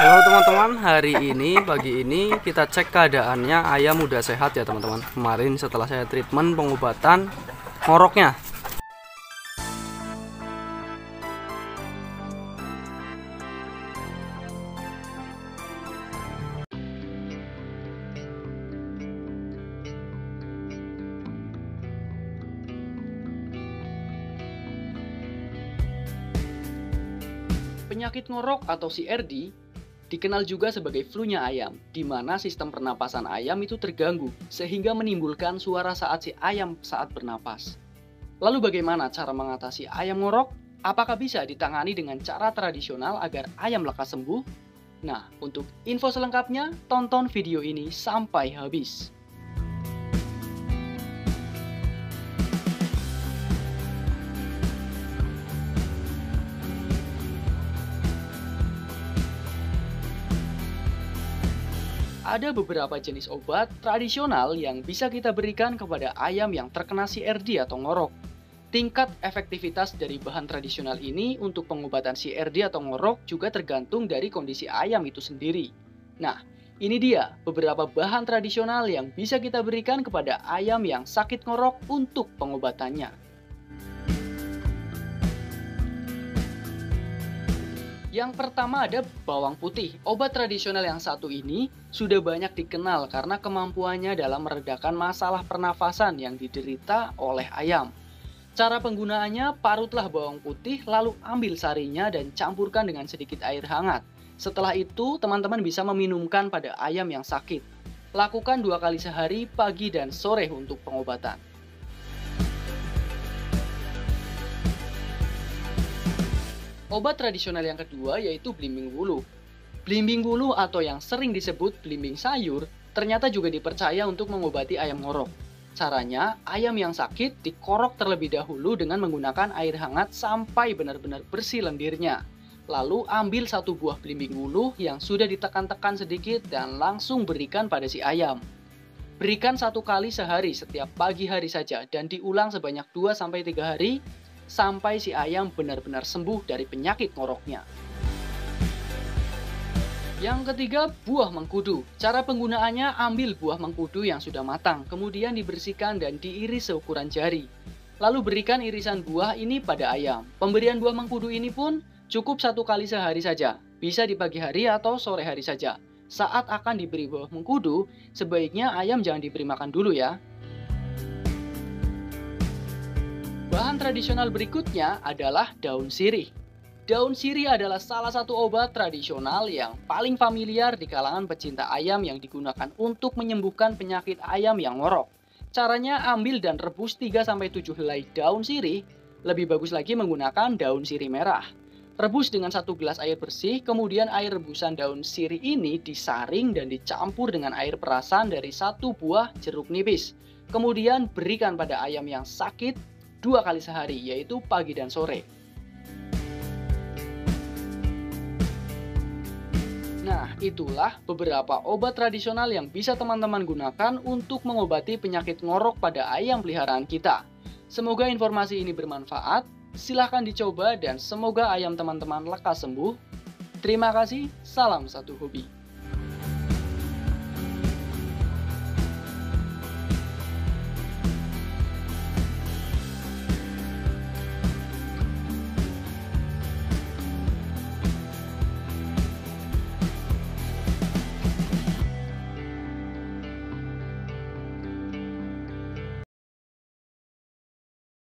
Halo teman-teman, pagi ini kita cek keadaannya ayam udah sehat ya teman-teman. Kemarin setelah saya treatment pengobatan ngoroknya. Penyakit ngorok atau CRD dikenal juga sebagai flu-nya ayam, di mana sistem pernapasan ayam itu terganggu sehingga menimbulkan suara saat si ayam saat bernapas. Lalu bagaimana cara mengatasi ayam ngorok? Apakah bisa ditangani dengan cara tradisional agar ayam lekas sembuh? Nah, untuk info selengkapnya, tonton video ini sampai habis. Ada beberapa jenis obat tradisional yang bisa kita berikan kepada ayam yang terkena CRD atau ngorok. Tingkat efektivitas dari bahan tradisional ini untuk pengobatan CRD atau ngorok juga tergantung dari kondisi ayam itu sendiri. Nah, ini dia beberapa bahan tradisional yang bisa kita berikan kepada ayam yang sakit ngorok untuk pengobatannya. Yang pertama ada bawang putih. Obat tradisional yang satu ini sudah banyak dikenal karena kemampuannya dalam meredakan masalah pernafasan yang diderita oleh ayam. Cara penggunaannya, parutlah bawang putih lalu ambil sarinya dan campurkan dengan sedikit air hangat. Setelah itu, teman-teman bisa meminumkan pada ayam yang sakit. Lakukan 2 kali sehari, pagi dan sore untuk pengobatan. Obat tradisional yang kedua yaitu belimbing wuluh. Belimbing wuluh atau yang sering disebut belimbing sayur ternyata juga dipercaya untuk mengobati ayam ngorok. Caranya, ayam yang sakit dikorok terlebih dahulu dengan menggunakan air hangat sampai benar-benar bersih lendirnya. Lalu ambil 1 buah belimbing wuluh yang sudah ditekan-tekan sedikit dan langsung berikan pada si ayam. Berikan 1 kali sehari setiap pagi hari saja dan diulang sebanyak 2-3 hari sampai si ayam benar-benar sembuh dari penyakit ngoroknya. Yang ketiga, buah mengkudu. Cara penggunaannya, ambil buah mengkudu yang sudah matang, kemudian dibersihkan dan diiris seukuran jari. Lalu berikan irisan buah ini pada ayam. Pemberian buah mengkudu ini pun cukup 1 kali sehari saja. Bisa di pagi hari atau sore hari saja. Saat akan diberi buah mengkudu, sebaiknya ayam jangan diberi makan dulu ya. Bahan tradisional berikutnya adalah daun sirih. Daun sirih adalah salah satu obat tradisional yang paling familiar di kalangan pecinta ayam yang digunakan untuk menyembuhkan penyakit ayam yang ngorok. Caranya, ambil dan rebus 3-7 helai daun sirih, lebih bagus lagi menggunakan daun sirih merah. Rebus dengan 1 gelas air bersih, kemudian air rebusan daun sirih ini disaring dan dicampur dengan air perasan dari 1 buah jeruk nipis. Kemudian berikan pada ayam yang sakit 2 kali sehari, yaitu pagi dan sore. Nah, itulah beberapa obat tradisional yang bisa teman-teman gunakan untuk mengobati penyakit ngorok pada ayam peliharaan kita. Semoga informasi ini bermanfaat, silahkan dicoba dan semoga ayam teman-teman lekas sembuh. Terima kasih, salam satu hobi.